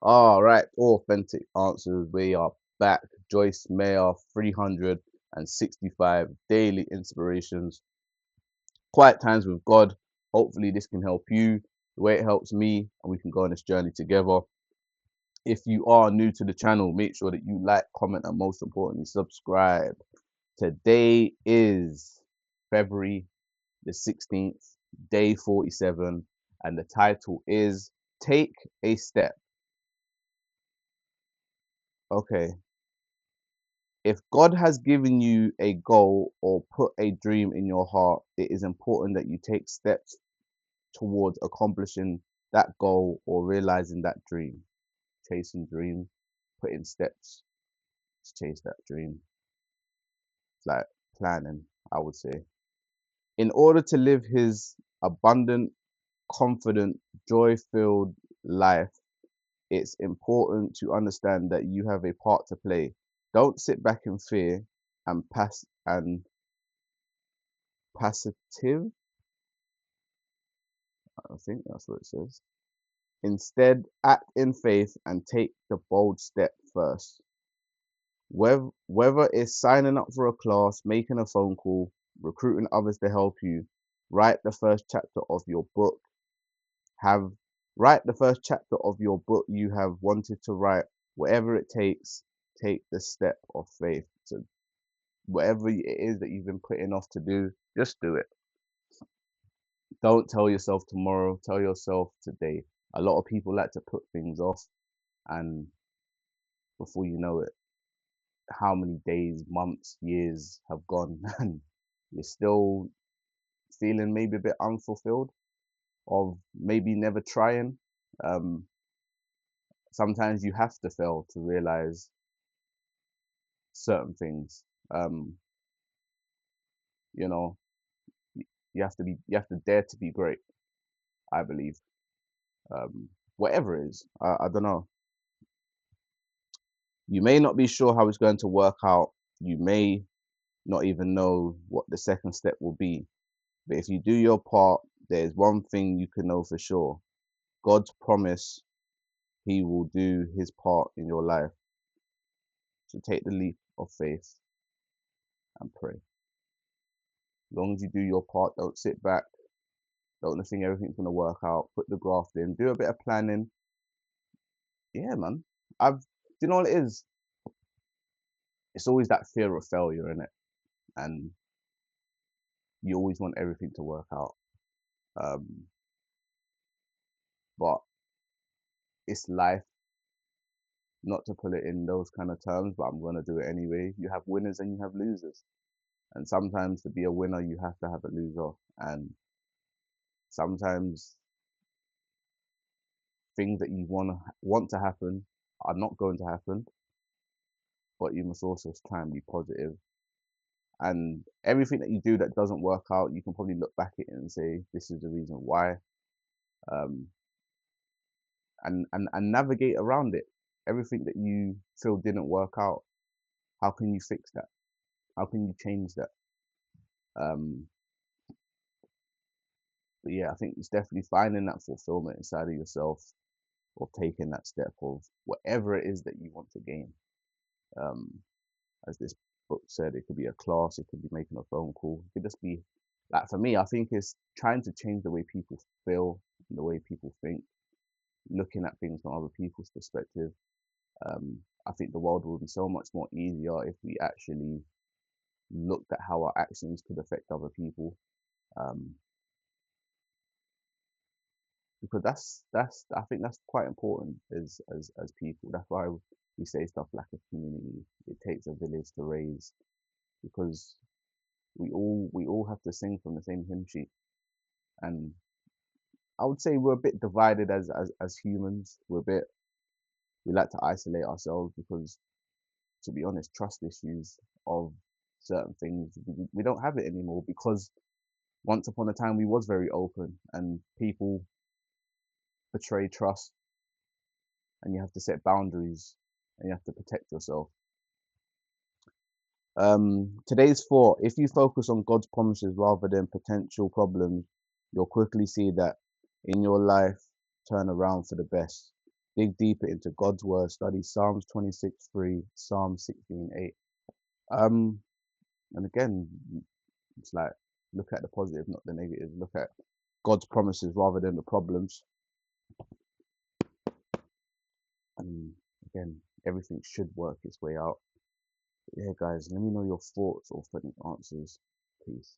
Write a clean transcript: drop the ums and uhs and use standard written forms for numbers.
All right, authentic answers. We are back. Joyce Mayer, 365 daily inspirations, quiet times with God. Hopefully, this can help you the way it helps me, and we can go on this journey together. If you are new to the channel, make sure that you like, comment, and most importantly, subscribe. Today is February the 16th, day 47, and the title is Take a Step. Okay, if God has given you a goal or put a dream in your heart, it is important that you take steps towards accomplishing that goal or realizing that dream. Chasing dreams, putting steps to chase that dream. It's like planning, I would say. In order to live his abundant, confident, joy filled life, it's important to understand that you have a part to play. Don't sit back in fear and passive. I think that's what it says. Instead, act in faith and take the bold step first. Whether it's signing up for a class, making a phone call, recruiting others to help you, write the first chapter of your book. Have write the first chapter of your book you have wanted to write. Whatever it takes, take the step of faith. So whatever it is that you've been putting off to do, just do it. Don't tell yourself tomorrow, tell yourself today. A lot of people like to put things off, and before you know it, how many days, months, years have gone, and you're still feeling maybe a bit unfulfilled, of maybe never trying. Um, Sometimes you have to fail to realize certain things. Um, you know, you have to dare to be great, I believe. Whatever it is, I don't know. You may not be sure how it's going to work out. You may not even know what the second step will be. But if you do your part, there's one thing you can know for sure. God's promise he will do his part in your life. So take the leap of faith and pray. As long as you do your part, don't sit back. Don't think everything's gonna work out. Put the graft in. Do a bit of planning. Yeah, man. Do you know what it is? It's always that fear of failure in it, and you always want everything to work out. Um, but it's life. Not to put it in those kind of terms, but I'm gonna do it anyway. You have winners and you have losers, and sometimes to be a winner, you have to have a loser, and sometimes things that you want to happen are not going to happen, but you must also try and be positive. And everything that you do that doesn't work out, you can probably look back at it and say, this is the reason why, um, and navigate around it. Everything that you feel didn't work out, how can you fix that? How can you change that? Um, but yeah, I think it's definitely finding that fulfillment inside of yourself, or taking that step of whatever it is that you want to gain. Um, as this book said, it could be a class, it could be making a phone call, it could just be like, for me, I think it's trying to change the way people feel and the way people think, looking at things from other people's perspective. I think the world would be so much more easier if we actually looked at how our actions could affect other people. Um, because that's I think that's quite important as people. That's why we say stuff like a community. It takes a village to raise, because we all have to sing from the same hymn sheet. And I would say we're a bit divided as humans. We like to isolate ourselves because, to be honest, trust issues of certain things, we don't have it anymore, because once upon a time we was very open, and people betray trust, and you have to set boundaries, and you have to protect yourself. Today's thought: if you focus on God's promises rather than potential problems, you'll quickly see that in your life turn around for the best. dig deeper into God's word, study Psalms 26:3, Psalm 16:8. Um, and again, it's like look at the positive, not the negative. Look at God's promises rather than the problems. And again, everything should work its way out. Yeah, guys, let me know your thoughts or authentic answers, please.